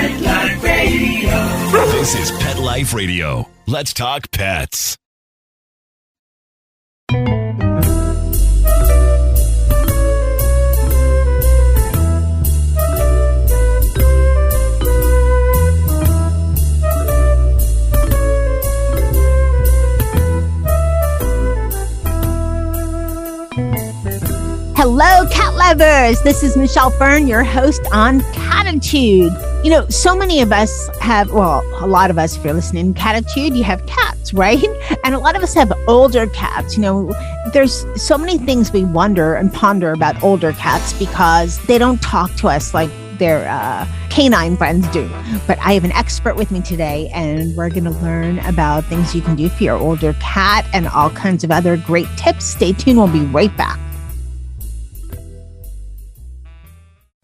Pet Life Radio. This is Pet Life Radio. Let's talk pets. Hello, cat lovers. This is Michelle Fern, your host on Cattitude. You know, so many of us have, well, a lot of us, if you're listening to Cattitude, you have cats, right? And a lot of us have older cats. You know, there's so many things we wonder and ponder about older cats because they don't talk to us like their canine friends do. But I have an expert with me today, and we're going to learn about things you can do for your older cat and all kinds of other great tips. Stay tuned. We'll be right back.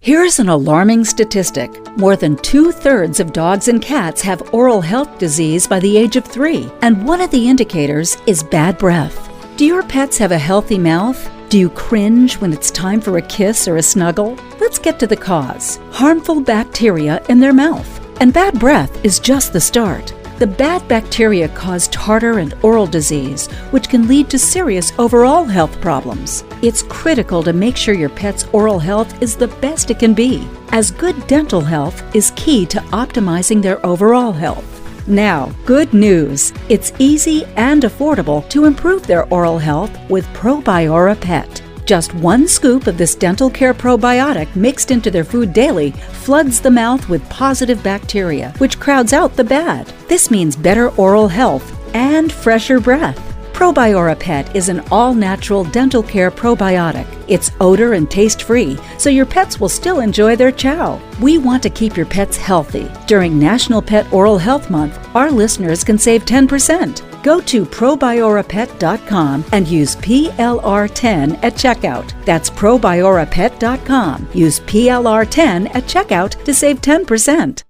Here's an alarming statistic. More than 2/3 of dogs and cats have oral health disease by the age of 3, and one of the indicators is bad breath. Do your pets have a healthy mouth? Do you cringe when it's time for a kiss or a snuggle? Let's get to the cause. Harmful bacteria in their mouth. And bad breath is just the start. The bad bacteria cause tartar and oral disease, which can lead to serious overall health problems. It's critical to make sure your pet's oral health is the best it can be, as good dental health is key to optimizing their overall health. Now, good news. It's easy and affordable to improve their oral health with Probiora Pet. Just 1 scoop of this dental care probiotic mixed into their food daily floods the mouth with positive bacteria, which crowds out the bad. This means better oral health and fresher breath. Probiora Pet is an all-natural dental care probiotic. It's odor and taste-free, so your pets will still enjoy their chow. We want to keep your pets healthy. During National Pet Oral Health Month, our listeners can save 10%. Go to probiorapet.com and use PLR10 at checkout. That's probiorapet.com. Use PLR10 at checkout to save 10%.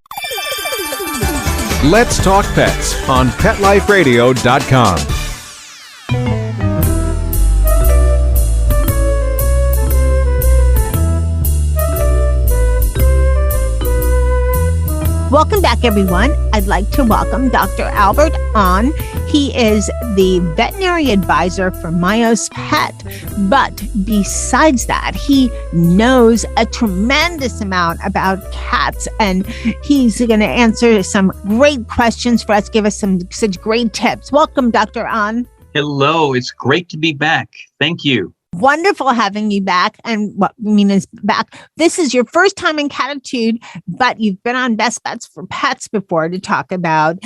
Let's Talk Pets on PetLifeRadio.com. Welcome back, everyone. I'd like to welcome Dr. Albert on. He is the veterinary advisor for Myos Pet. But besides that, he knows a tremendous amount about cats, and he's going to answer some great questions for us, give us some such great tips. Welcome, Dr. An. Hello, it's great to be back. Thank you. Wonderful having you back. And what I mean is back. This is your first time in Cattitude, but you've been on Best Bets for Pets before to talk about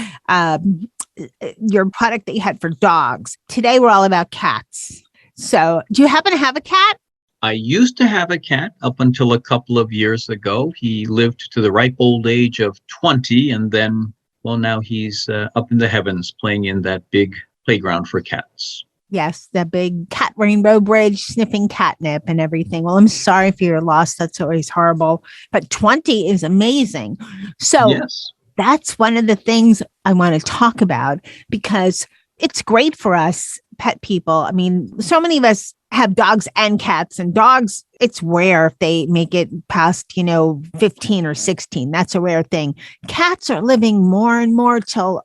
your product that you had for dogs. Today, we're all about cats. So do you happen to have a cat? I used to have a cat up until a couple of years ago. He lived to the ripe old age of 20, and then, well, now he's up in the heavens playing in that big playground for cats. Yes, the big cat rainbow bridge, sniffing catnip and everything. Well, I'm sorry for your loss. That's always horrible. But 20 is amazing. So yes, that's one of the things I want to talk about because it's great for us pet people. I mean, so many of us have dogs and cats, and dogs, it's rare if they make it past, 15 or 16. That's a rare thing. Cats are living more and more till,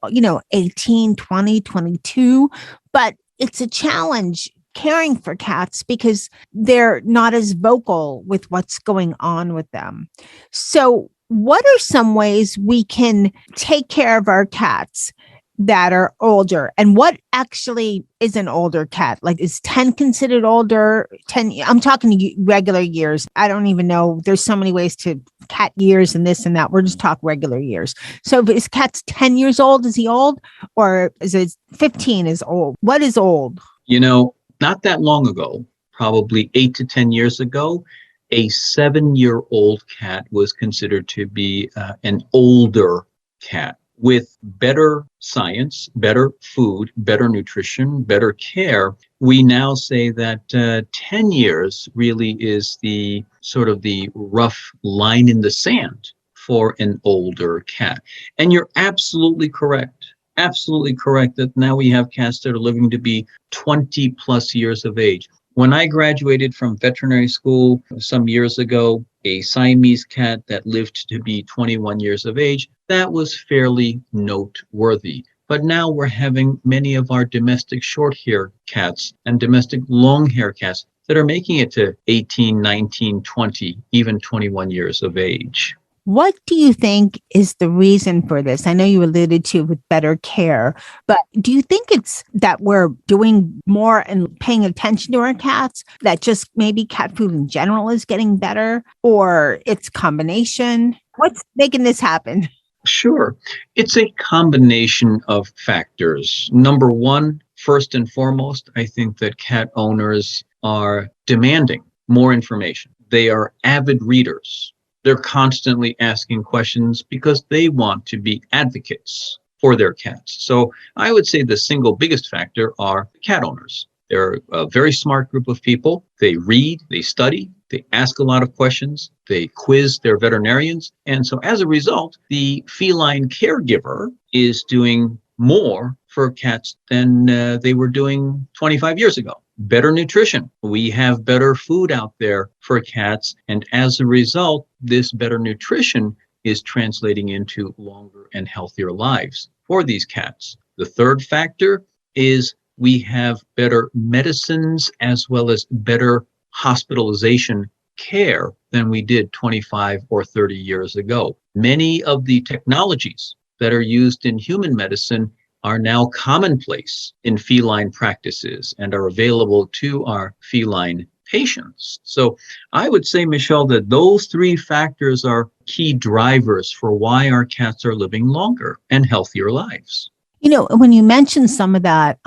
18, 20, 22. But it's a challenge caring for cats because they're not as vocal with what's going on with them. So what are some ways we can take care of our cats that are older? And what actually is an older cat? Like, is 10 considered older? 10, I'm talking regular years. I don't even know. There's so many ways to cat years and this and that. We're just talking regular years. So if his cat's 10 years old, is he old? Or is it 15 is old? What is old? Not that long ago, probably 8 to 10 years ago, a 7-year-old cat was considered to be an older cat. With better science, better food, better nutrition, better care, we now say that 10 years really is the sort of the rough line in the sand for an older cat. And you're absolutely correct that now we have cats that are living to be 20 plus years of age. When I graduated from veterinary school some years ago, a Siamese cat that lived to be 21 years of age, that was fairly noteworthy. But now we're having many of our domestic short-hair cats and domestic long-hair cats that are making it to 18, 19, 20, even 21 years of age. What do you think is the reason for this? I know you alluded to with better care, but do you think it's that we're doing more and paying attention to our cats, that just maybe cat food in general is getting better, or it's combination? What's making this happen? Sure. It's a combination of factors. Number one, first and foremost, I think that cat owners are demanding more information. They are avid readers. They're constantly asking questions because they want to be advocates for their cats. So I would say the single biggest factor are cat owners. They're a very smart group of people. They read, they study, they ask a lot of questions, they quiz their veterinarians. And so as a result, the feline caregiver is doing more for cats than they were doing 25 years ago. Better nutrition. We have better food out there for cats. And as a result, this better nutrition is translating into longer and healthier lives for these cats. The third factor is we have better medicines as well as better hospitalization care than we did 25 or 30 years ago. Many of the technologies that are used in human medicine are now commonplace in feline practices and are available to our feline patients. So I would say, Michelle, that those three factors are key drivers for why our cats are living longer and healthier lives. You know, when you mentioned some of that,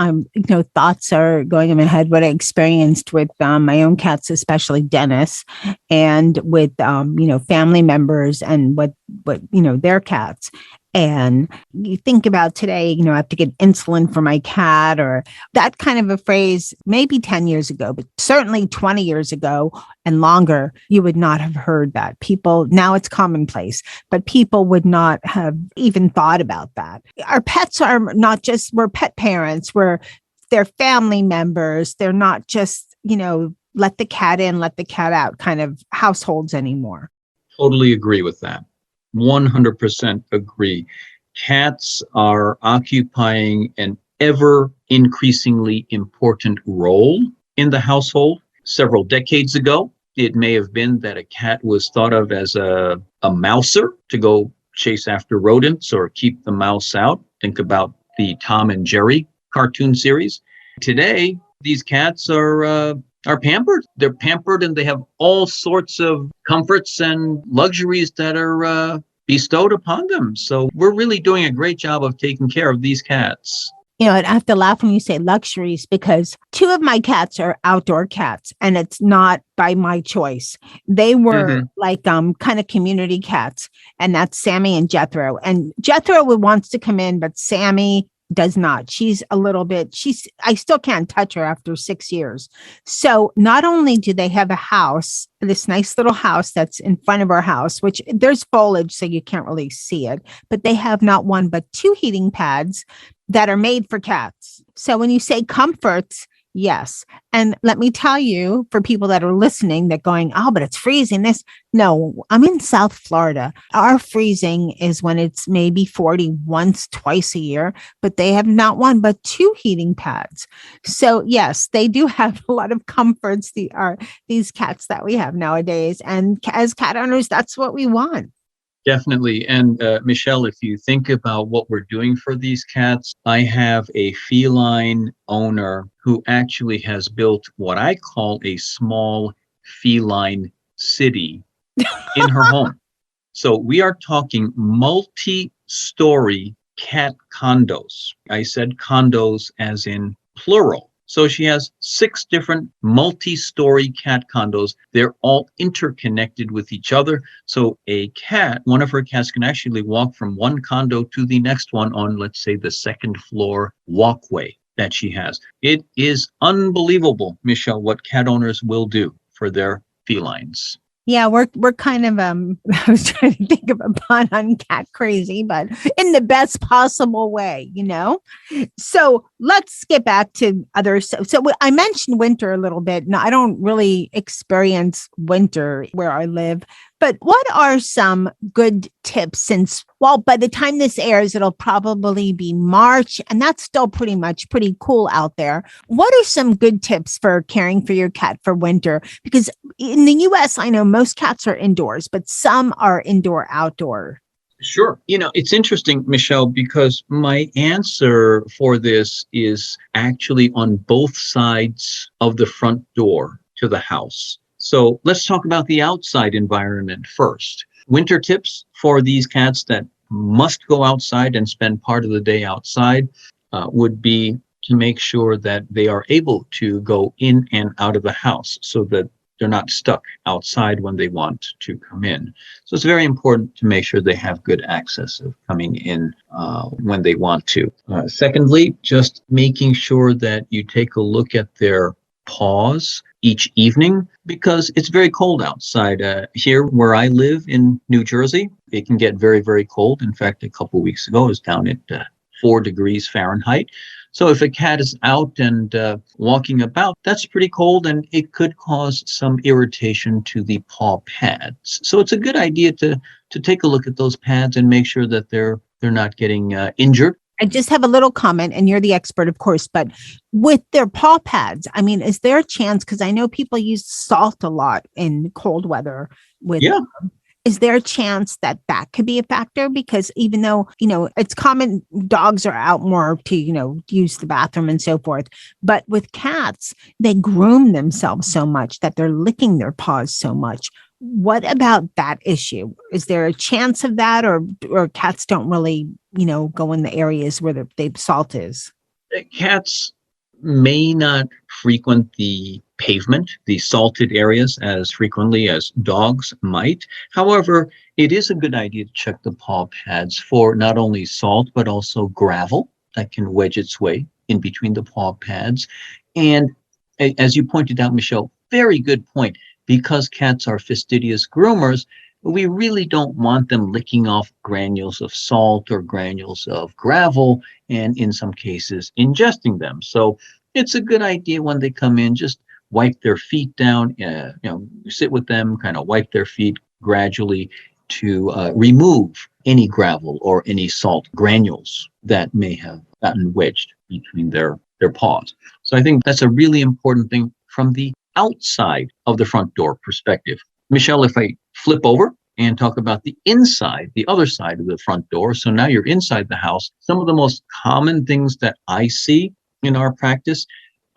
thoughts are going in my head, what I experienced with my own cats, especially Dennis, and with, family members and what, their cats. And you think about today, I have to get insulin for my cat, or that kind of a phrase, maybe 10 years ago, but certainly 20 years ago and longer, you would not have heard that. People, now it's commonplace, but people would not have even thought about that. Our pets are not just, we're pet parents, they're family members. They're not just, let the cat in, let the cat out kind of households anymore. Totally agree with that. 100% agree. Cats are occupying an ever increasingly important role in the household. Several decades ago, it may have been that a cat was thought of as a mouser to go chase after rodents or keep the mouse out. Think about the Tom and Jerry cartoon series. Today, these cats are pampered. They're pampered and they have all sorts of comforts and luxuries that are bestowed upon them. So we're really doing a great job of taking care of these cats. I have to laugh when you say luxuries, because two of my cats are outdoor cats, and it's not by my choice. They were kind of community cats, and that's Sammy and Jethro. And Jethro wants to come in, but Sammy does not. She's a little bit, I still can't touch her after 6 years. So not only do they have a house, this nice little house that's in front of our house, which there's foliage, so you can't really see it, but they have not one, but two heating pads that are made for cats. So when you say comforts, yes. And let me tell you, for people that are listening, that going, oh, but it's freezing. No, I'm in South Florida. Our freezing is when it's maybe 40 once, twice a year, but they have not one, but two heating pads. So yes, they do have a lot of comforts, these cats that we have nowadays. And as cat owners, that's what we want. Definitely. And Michelle, if you think about what we're doing for these cats, I have a feline owner who actually has built what I call a small feline city in her home. So we are talking multi-story cat condos. I said condos as in plural. So she has 6 different multi-story cat condos. They're all interconnected with each other. So one of her cats can actually walk from one condo to the next one on, let's say, the second floor walkway that she has. It is unbelievable, Michelle, what cat owners will do for their felines. Yeah, we're kind of I was trying to think of a pun on cat crazy, but in the best possible way, you know? So let's get back to others. I mentioned winter a little bit. Now, I don't really experience winter where I live, but what are some good tips since, well, by the time this airs, it'll probably be March, and that's still pretty cool out there. What are some good tips for caring for your cat for winter? Because in the US, I know most cats are indoors, but some are indoor outdoor. Sure. It's interesting, Michelle, because my answer for this is actually on both sides of the front door to the house. So let's talk about the outside environment first. Winter tips for these cats that must go outside and spend part of the day outside would be to make sure that they are able to go in and out of the house so that they're not stuck outside when they want to come in. So it's very important to make sure they have good access of coming in when they want to. Secondly, just making sure that you take a look at their paws each evening because it's very cold outside. Here where I live in New Jersey, it can get very, very cold. In fact, a couple of weeks ago, it was down at 4 degrees Fahrenheit. So if a cat is out and walking about, that's pretty cold and it could cause some irritation to the paw pads. So it's a good idea to take a look at those pads and make sure that they're not getting injured. I just have a little comment, and you're the expert, of course, but with their paw pads, I mean, is there a chance, because I know people use salt a lot in cold weather with is there a chance that could be a factor? Because even though, it's common, dogs are out more to, use the bathroom and so forth. But with cats, they groom themselves so much that they're licking their paws so much. What about that issue? Is there a chance of that, or cats don't really, go in the areas where the salt is? Cats may not frequent the pavement, the salted areas, as frequently as dogs might. However, it is a good idea to check the paw pads for not only salt, but also gravel that can wedge its way in between the paw pads. And as you pointed out, Michelle, very good point. Because cats are fastidious groomers, we really don't want them licking off granules of salt or granules of gravel, and in some cases, ingesting them. So it's a good idea when they come in, just wipe their feet down, sit with them, kind of wipe their feet gradually to remove any gravel or any salt granules that may have gotten wedged between their paws. So I think that's a really important thing from the outside of the front door perspective. Michelle, if I flip over and talk about the inside, the other side of the front door. So now you're inside the house. Some of the most common things that I see in our practice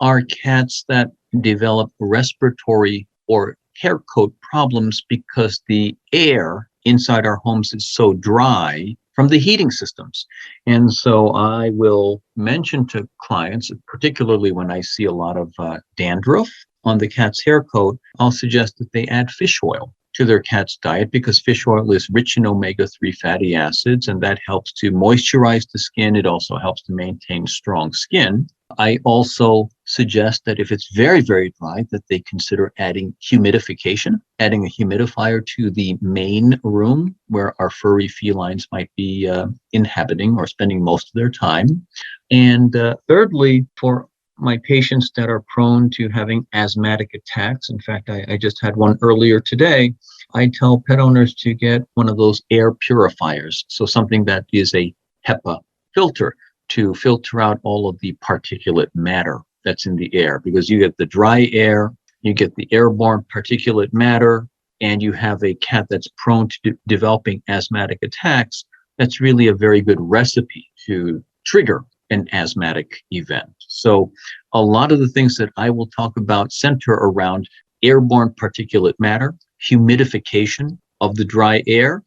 are cats that develop respiratory or hair coat problems because the air inside our homes is so dry from the heating systems. And so I will mention to clients, particularly when I see a lot of dandruff on the cat's hair coat, I'll suggest that they add fish oil to their cat's diet because fish oil is rich in omega-3 fatty acids, and that helps to moisturize the skin. It also helps to maintain strong skin. I also suggest that if it's very, very dry, that they consider adding humidification, adding a humidifier to the main room where our furry felines might be inhabiting or spending most of their time. And thirdly, for my patients that are prone to having asthmatic attacks, in fact, I just had one earlier today, I tell pet owners to get one of those air purifiers. So something that is a HEPA filter to filter out all of the particulate matter that's in the air, because you get the dry air, you get the airborne particulate matter, and you have a cat that's prone to developing asthmatic attacks. That's really a very good recipe to trigger an asthmatic event. So a lot of the things that I will talk about center around airborne particulate matter, humidification of the dry air,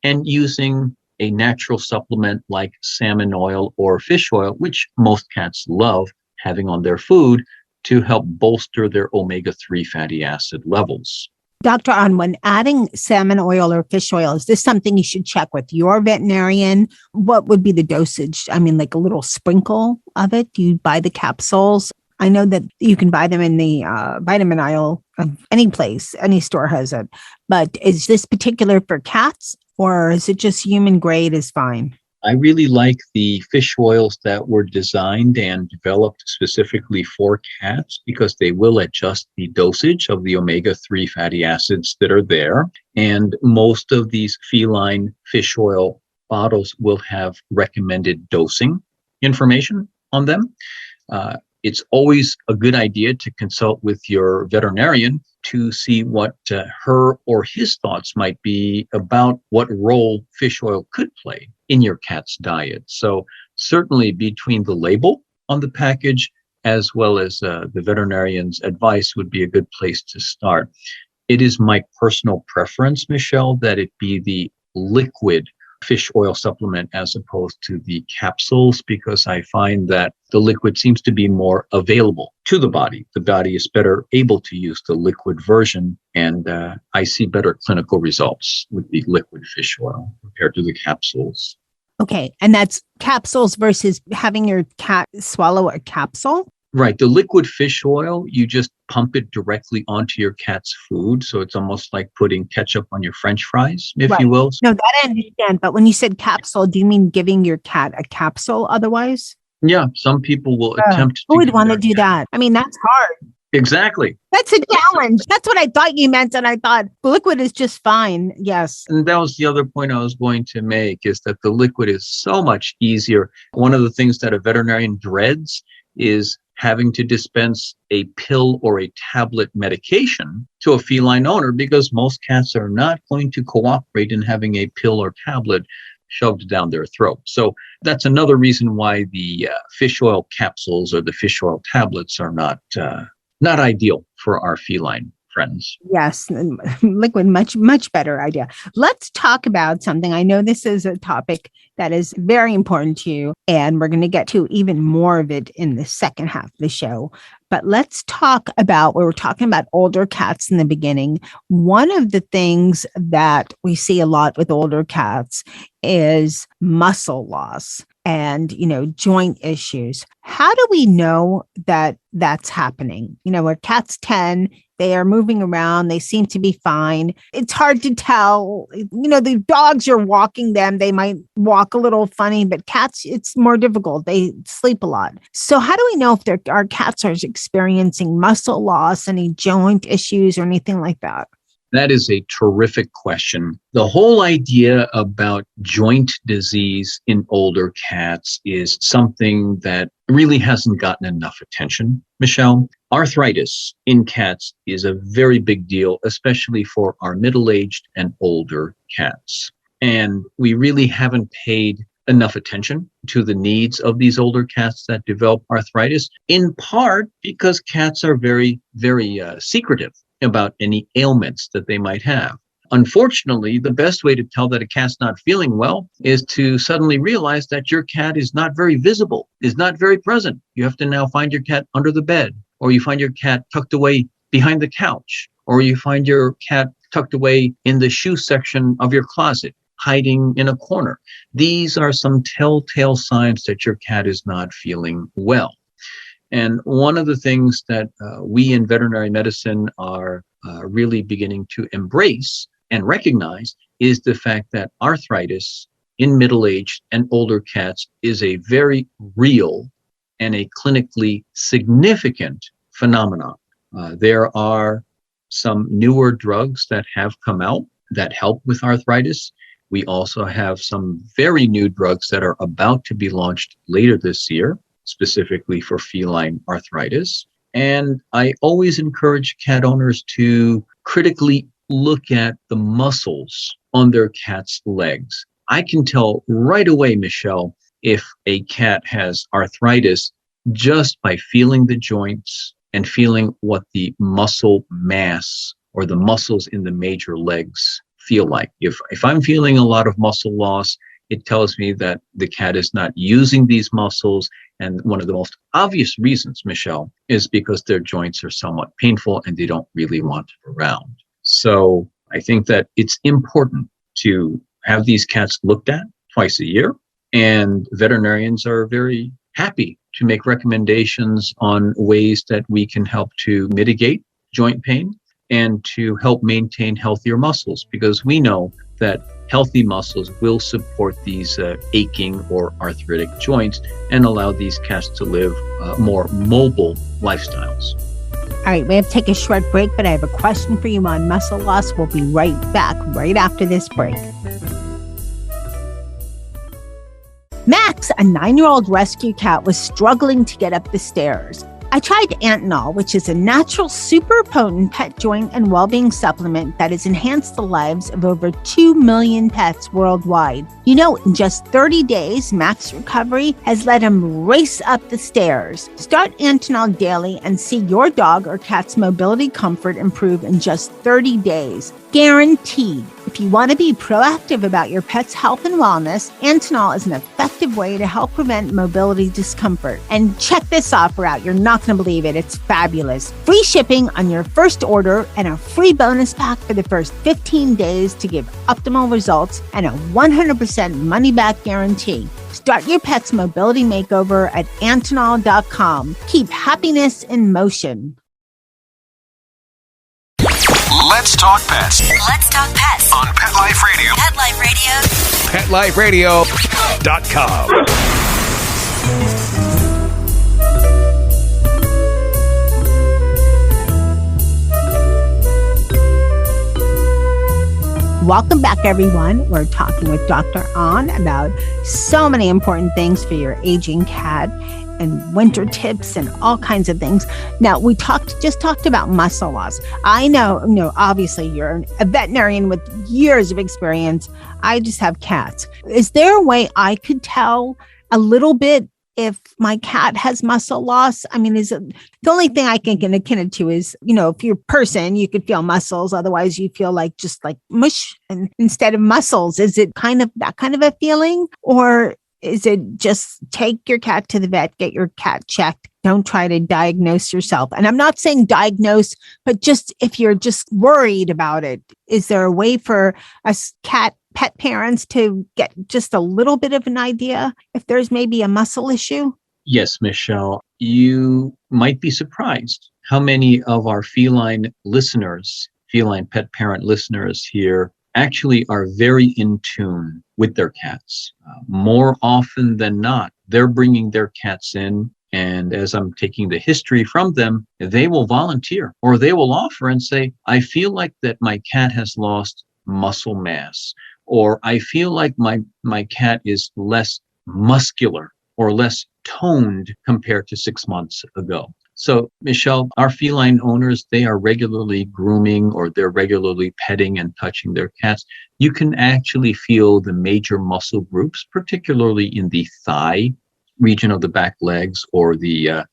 and using a natural supplement like salmon oil or fish oil, which most cats love having on their food to help bolster their omega-3 fatty acid levels. Dr. Ahn, when adding salmon oil or fish oil, is this something you should check with your veterinarian? What would be the dosage? I mean, like a little sprinkle of it? Do you buy the capsules? I know that you can buy them in the vitamin aisle of any place, any store has it. But is this particular for cats, or is it just human grade is fine? I really like the fish oils that were designed and developed specifically for cats because they will adjust the dosage of the omega-3 fatty acids that are there. And most of these feline fish oil bottles will have recommended dosing information on them. It's always a good idea to consult with your veterinarian to see what her or his thoughts might be about what role fish oil could play in your cat's diet. So certainly between the label on the package as well as the veterinarian's advice would be a good place to start. It is my personal preference, Michelle, that it be the liquid fish oil supplement as opposed to the capsules, because I find that the liquid seems to be more available to the body. The body is better able to use the liquid version, and I see better clinical results with the liquid fish oil compared to the capsules. Okay. And that's capsules versus having your cat swallow a capsule? Right. The liquid fish oil, you just pump it directly onto your cat's food. So it's almost like putting ketchup on your French fries, if you will. No, that I understand. But when you said capsule, do you mean giving your cat a capsule otherwise? Yeah. Some people will attempt Who to. would want to do that? I mean, that's hard. Exactly. That's a challenge. That's what I thought you meant. And I thought liquid is just fine. Yes. And that was the other point I was going to make, is that the liquid is so much easier. One of the things that a veterinarian dreads is having to dispense a pill or a tablet medication to a feline owner, because most cats are not going to cooperate in having a pill or tablet shoved down their throat. So that's another reason why the fish oil capsules or the fish oil tablets are not ideal for our feline friends. Yes, liquid, much better idea. Let's talk about something. I know this is a topic that is very important to you, and we're going to get to even more of it in the second half of the show. But let's talk about, we were talking about older cats in the beginning. One of the things that we see a lot with older cats is muscle loss and, joint issues. How do we know that that's happening? A cat's 10, they are moving around. They seem to be fine. It's hard to tell. The dogs, you're walking them. They might walk a little funny, but cats, it's more difficult. They sleep a lot. So how do we know if our cats are experiencing muscle loss, any joint issues or anything like that? That is a terrific question. The whole idea about joint disease in older cats is something that really hasn't gotten enough attention, Michelle. Arthritis in cats is a very big deal, especially for our middle-aged and older cats. And we really haven't paid enough attention to the needs of these older cats that develop arthritis, in part because cats are very, very secretive about any ailments that they might have. Unfortunately, the best way to tell that a cat's not feeling well is to suddenly realize that your cat is not very visible, is not very present. You have to now find your cat under the bed, or you find your cat tucked away behind the couch, or you find your cat tucked away in the shoe section of your closet, hiding in a corner. These are some telltale signs that your cat is not feeling well. And one of the things that we in veterinary medicine are really beginning to embrace and recognize is the fact that arthritis in middle-aged and older cats is a very real and a clinically significant phenomenon. There are some newer drugs that have come out that help with arthritis. We also have some very new drugs that are about to be launched later this year, specifically for feline arthritis. And I always encourage cat owners to critically look at the muscles on their cat's legs. I can tell right away, Michelle, if a cat has arthritis just by feeling the joints and feeling what the muscle mass or the muscles in the major legs feel like. If I'm feeling a lot of muscle loss, it tells me that the cat is not using these muscles. And one of the most obvious reasons, Michelle, is because their joints are somewhat painful and they don't really want it around. So I think that it's important to have these cats looked at twice a year. And veterinarians are very happy to make recommendations on ways that we can help to mitigate joint pain and to help maintain healthier muscles, because we know that healthy muscles will support these aching or arthritic joints and allow these cats to live more mobile lifestyles. All right, we have to take a short break, but I have a question for you on muscle loss. We'll be right back right after this break. Max, a 9-year-old rescue cat, was struggling to get up the stairs. I tried Antinol, which is a natural, super potent pet joint and well-being supplement that has enhanced the lives of over 2 million pets worldwide. You know, in just 30 days, Max's recovery has let him race up the stairs. Start Antinol daily and see your dog or cat's mobility comfort improve in just 30 days. Guaranteed. If you want to be proactive about your pet's health and wellness, Antinol is an effective way to help prevent mobility discomfort. And check this offer out. You're not going to believe it. It's fabulous. Free shipping on your first order and a free bonus pack for the first 15 days to give optimal results and a 100% money-back guarantee. Start your pet's mobility makeover at Antinol.com. Keep happiness in motion. Let's talk pets Let's talk pets on Pet Life Radio. Pet Life Radio. PetLifeRadio.com. Welcome back, everyone. We're talking with Dr. An about so many important things for your aging cat and winter tips and all kinds of things. Now, we just talked about muscle loss. I know, obviously you're a veterinarian with years of experience. I just have cats. Is there a way I could tell a little bit if my cat has muscle loss? I mean, is it the only thing I can akin it to is, if you're a person, you could feel muscles. Otherwise you feel like just like mush and instead of muscles. Is it kind of that kind of a feeling, or is it just take your cat to the vet, get your cat checked? Don't try to diagnose yourself. And I'm not saying diagnose, but just if you're just worried about it, is there a way for us pet parents to get just a little bit of an idea if there's maybe a muscle issue? Yes, Michelle, you might be surprised how many of our feline pet parent listeners here actually are very in tune with their cats. More often than not, they're bringing their cats in, and as I'm taking the history from them, they will volunteer or they will offer and say, I feel like that my cat has lost muscle mass, or I feel like my cat is less muscular or less toned compared to 6 months ago. So, Michelle, our feline owners, they are regularly grooming or they're regularly petting and touching their cats. You can actually feel the major muscle groups, particularly in the thigh region of the back legs or the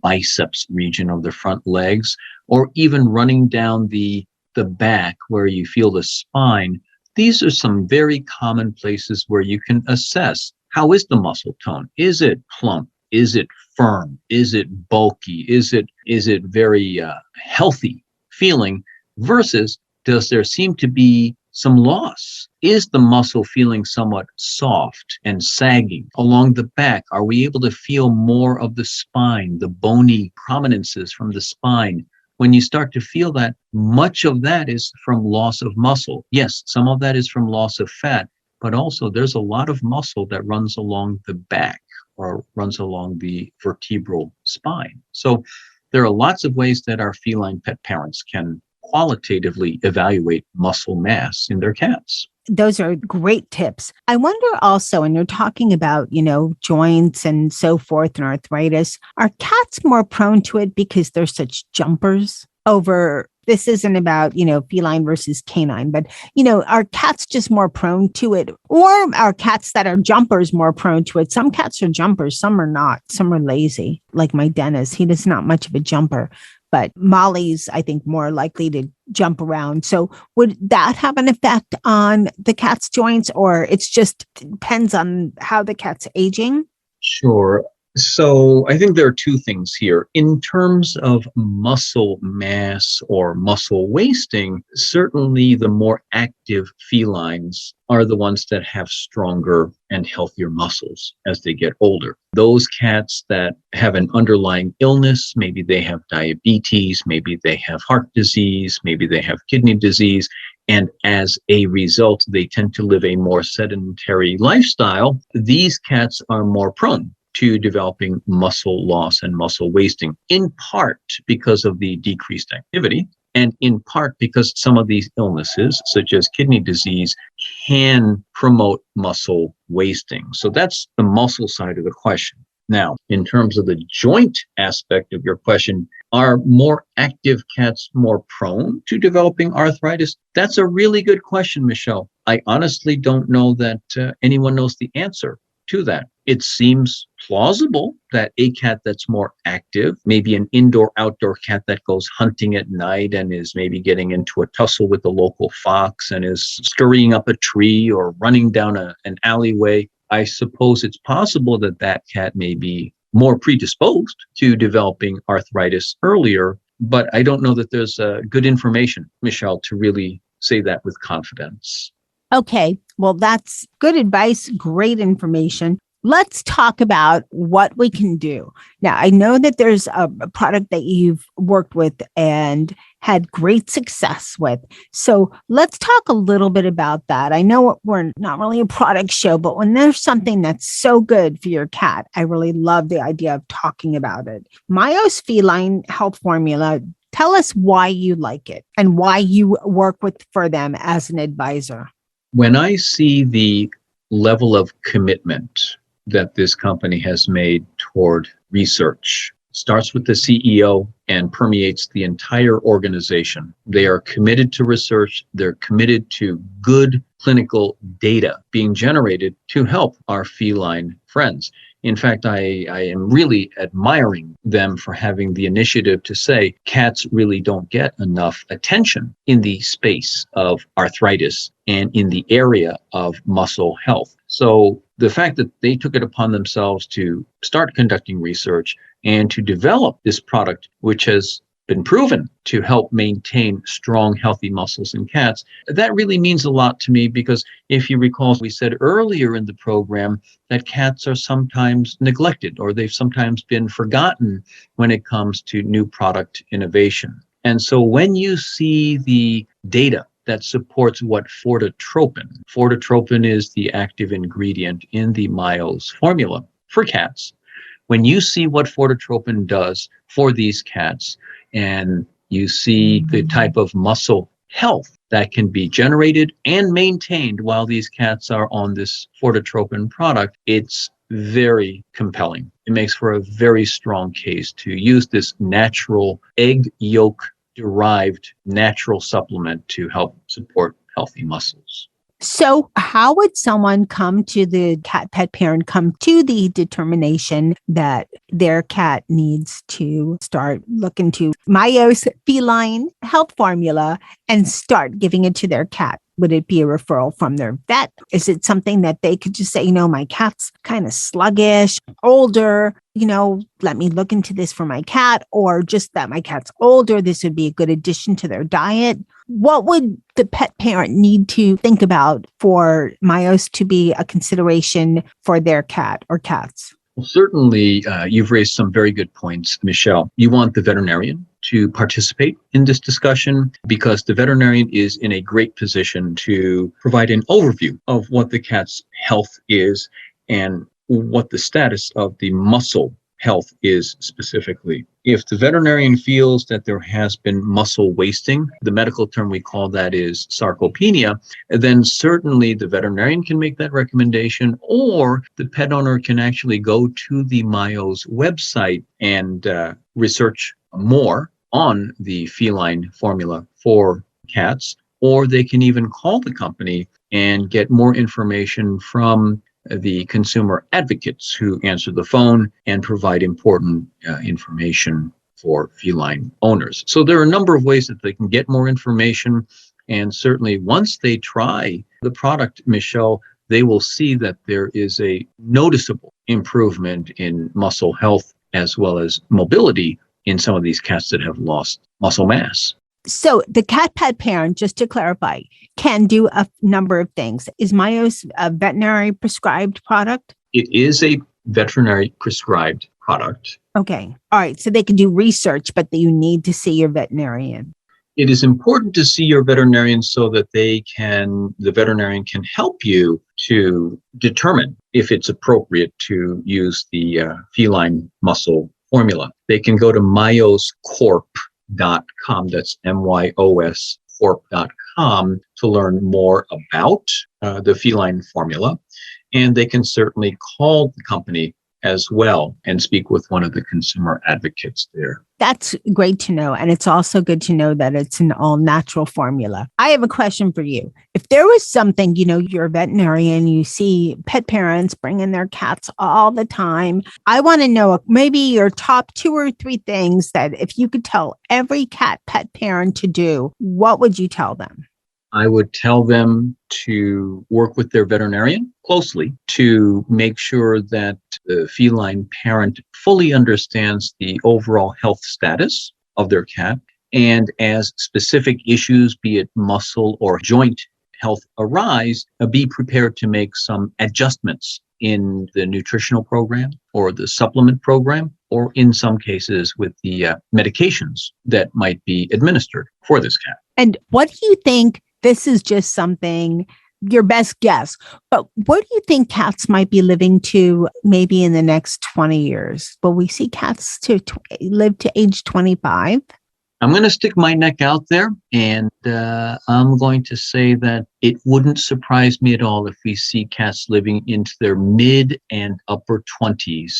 biceps region of the front legs, or even running down the back where you feel the spine. These are some very common places where you can assess, how is the muscle tone? Is it plump? Is it firm? Is it bulky? Is it very healthy feeling versus does there seem to be some loss? Is the muscle feeling somewhat soft and sagging along the back? Are we able to feel more of the spine, the bony prominences from the spine? When you start to feel that, much of that is from loss of muscle. Yes, some of that is from loss of fat, but also there's a lot of muscle that runs along the back or runs along the vertebral spine. So there are lots of ways that our feline pet parents can qualitatively evaluate muscle mass in their cats. Those are great tips. I wonder also, and you're talking about, joints and so forth and arthritis, are cats more prone to it because they're such jumpers over? This isn't about, feline versus canine, but, are cats just more prone to it? Or are cats that are jumpers more prone to it? Some cats are jumpers, some are not. Some are lazy, like my Dennis. He is not much of a jumper, but Molly's, I think, more likely to jump around. So would that have an effect on the cat's joints, or it's just depends on how the cat's aging? Sure. So I think there are two things here. In terms of muscle mass or muscle wasting, certainly the more active felines are the ones that have stronger and healthier muscles as they get older. Those cats that have an underlying illness, maybe they have diabetes, maybe they have heart disease, maybe they have kidney disease, and as a result, they tend to live a more sedentary lifestyle, these cats are more prone to developing muscle loss and muscle wasting, in part because of the decreased activity, and in part because some of these illnesses, such as kidney disease, can promote muscle wasting. So that's the muscle side of the question. Now, in terms of the joint aspect of your question, are more active cats more prone to developing arthritis? That's a really good question, Michelle. I honestly don't know that anyone knows the answer to that. It seems plausible that a cat that's more active, maybe an indoor-outdoor cat that goes hunting at night and is maybe getting into a tussle with the local fox and is scurrying up a tree or running down an alleyway, I suppose it's possible that that cat may be more predisposed to developing arthritis earlier, but I don't know that there's good information, Michelle, to really say that with confidence. Okay, well, that's good advice, great information. Let's talk about what we can do. Now, I know that there's a product that you've worked with and had great success with. So let's talk a little bit about that. I know we're not really a product show, but when there's something that's so good for your cat, I really love the idea of talking about it. Myo's Feline Health Formula, tell us why you like it and why you work for them as an advisor. When I see the level of commitment that this company has made toward research, starts with the CEO and permeates the entire organization. They are committed to research. They're committed to good clinical data being generated to help our feline friends. In fact, I am really admiring them for having the initiative to say cats really don't get enough attention in the space of arthritis and in the area of muscle health. So the fact that they took it upon themselves to start conducting research and to develop this product, which has been proven to help maintain strong, healthy muscles in cats, that really means a lot to me because if you recall, we said earlier in the program that cats are sometimes neglected or they've sometimes been forgotten when it comes to new product innovation. And so when you see the data that supports what Fortitropin is the active ingredient in the Myo's formula for cats. When you see what Fortitropin does for these cats, and you see the type of muscle health that can be generated and maintained while these cats are on this Fortitropin product, it's very compelling. It makes for a very strong case to use this natural egg yolk derived natural supplement to help support healthy muscles. So how would someone come to the cat pet parent, come to the determination that their cat needs to start looking to Myo's Feline Health Formula and start giving it to their cat? Would it be a referral from their vet? Is it something that they could just say, my cat's kind of sluggish, older, let me look into this for my cat, or just that my cat's older, this would be a good addition to their diet? What would the pet parent need to think about for Myo's to be a consideration for their cat or cats? Well, certainly, you've raised some very good points, Michelle. You want the veterinarian to participate in this discussion because the veterinarian is in a great position to provide an overview of what the cat's health is and what the status of the muscle health is specifically. If the veterinarian feels that there has been muscle wasting, the medical term we call that is sarcopenia, then certainly the veterinarian can make that recommendation, or the pet owner can actually go to the Myo's website and research more on the feline formula for cats, or they can even call the company and get more information from the consumer advocates who answer the phone and provide important information for feline owners. So there are a number of ways that they can get more information. And certainly once they try the product, Michelle, they will see that there is a noticeable improvement in muscle health as well as mobility in some of these cats that have lost muscle mass. So the cat pet parent, just to clarify, can do a number of things. Is Mayos a veterinary prescribed product? It is a veterinary prescribed product. Okay. All right. So they can do research, but you need to see your veterinarian. It is important to see your veterinarian so that the veterinarian can help you to determine if it's appropriate to use the feline muscle formula. They can go to myoscorp.com. That's MYOS corp.com to learn more about the feline formula. And they can certainly call the company as well and speak with one of the consumer advocates there. That's great to know. And it's also good to know that it's an all natural formula. I have a question for you. If there was something, you're a veterinarian, you see pet parents bringing their cats all the time. I want to know maybe your top 2 or 3 things that if you could tell every cat pet parent to do, what would you tell them? I would tell them to work with their veterinarian closely to make sure that the feline parent fully understands the overall health status of their cat. And as specific issues, be it muscle or joint health, arise, be prepared to make some adjustments in the nutritional program or the supplement program, or in some cases with the medications that might be administered for this cat. And what do you think? This is just something, your best guess, but what do you think cats might be living to maybe in the next 20 years? Will we see cats to live to age 25? I'm going to stick my neck out there, and I'm going to say that it wouldn't surprise me at all if we see cats living into their mid and upper 20s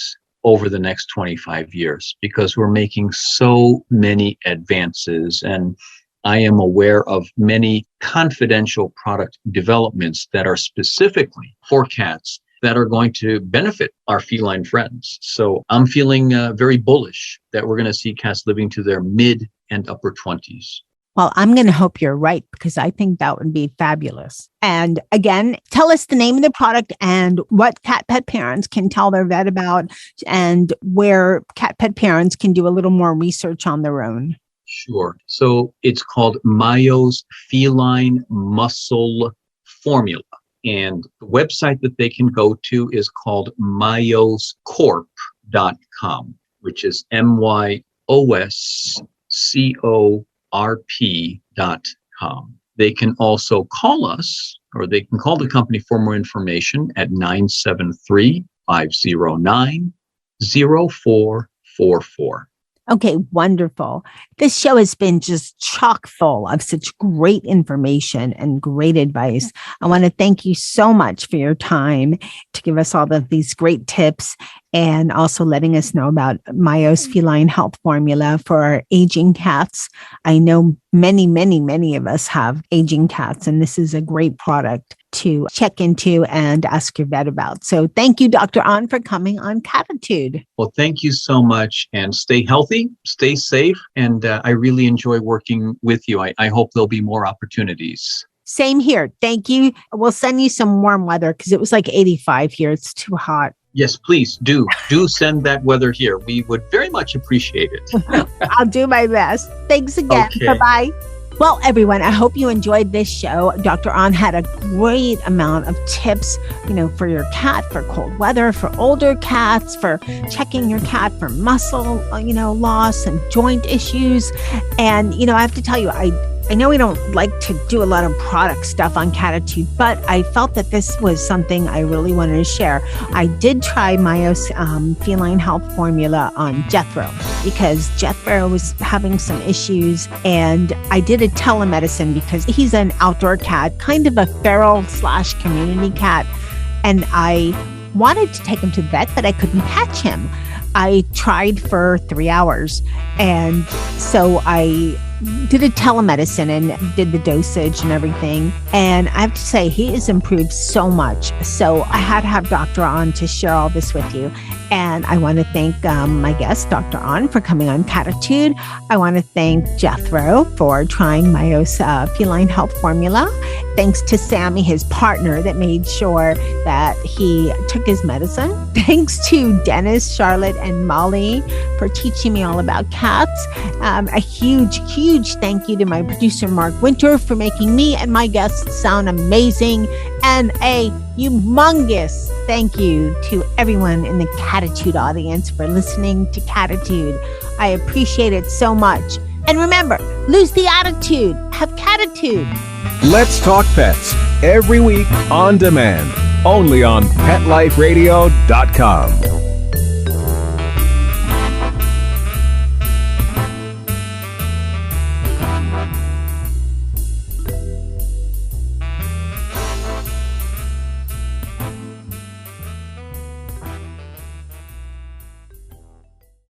over the next 25 years, because we're making so many advances. And I am aware of many confidential product developments that are specifically for cats that are going to benefit our feline friends. So I'm feeling very bullish that we're going to see cats living to their mid and upper 20s. Well, I'm going to hope you're right, because I think that would be fabulous. And again, tell us the name of the product and what cat pet parents can tell their vet about, and where cat pet parents can do a little more research on their own. Sure. So it's called Mayos Feline Muscle Formula. And the website that they can go to is called myoscorp.com, which is myoscorp.com. They can also call us, or they can call the company for more information at 973-509-0444. Okay, wonderful. This show has been just chock full of such great information and great advice. I want to thank you so much for your time to give us all of these great tips, and also letting us know about Mayos Feline Health Formula for our aging cats. I know many of us have aging cats, and this is a great product to check into and ask your vet about. So thank you, Dr. An, for coming on Cattitude. Well, thank you so much, and stay healthy, stay safe, and I really enjoy working with you. I hope there'll be more opportunities. Same here. Thank you. We'll send you some warm weather, because it was like 85 here. It's too hot. Yes, please do send that weather here. We would very much appreciate it. I'll do my best. Thanks again. Okay. Bye-bye. Well, everyone, I hope you enjoyed this show. Dr. An had a great amount of tips, for your cat, for cold weather, for older cats, for checking your cat for muscle, loss and joint issues. And, I have to tell you, I know we don't like to do a lot of product stuff on Cattitude, but I felt that this was something I really wanted to share. I did try Mayos Feline Health Formula on Jethro, because Jethro was having some issues, and I did a telemedicine because he's an outdoor cat, kind of a feral/community cat, and I wanted to take him to the vet, but I couldn't catch him. I tried for 3 hours, and so I did a telemedicine and did the dosage and everything. And I have to say, he has improved so much. So I had to have Dr. On to share all this with you. And I want to thank my guest, Dr. On, for coming on Cattitude. I want to thank Jethro for trying Mayo's feline health formula. Thanks to Sammy, his partner, that made sure that he took his medicine. Thanks to Dennis, Charlotte, and Molly for teaching me all about cats. A huge thank you to my producer, Mark Winter, for making me and my guests sound amazing. And a humongous thank you to everyone in the Cattitude audience for listening to Cattitude. I appreciate it so much. And remember, lose the attitude. Have Cattitude. Let's Talk Pets, every week on demand, only on PetLifeRadio.com.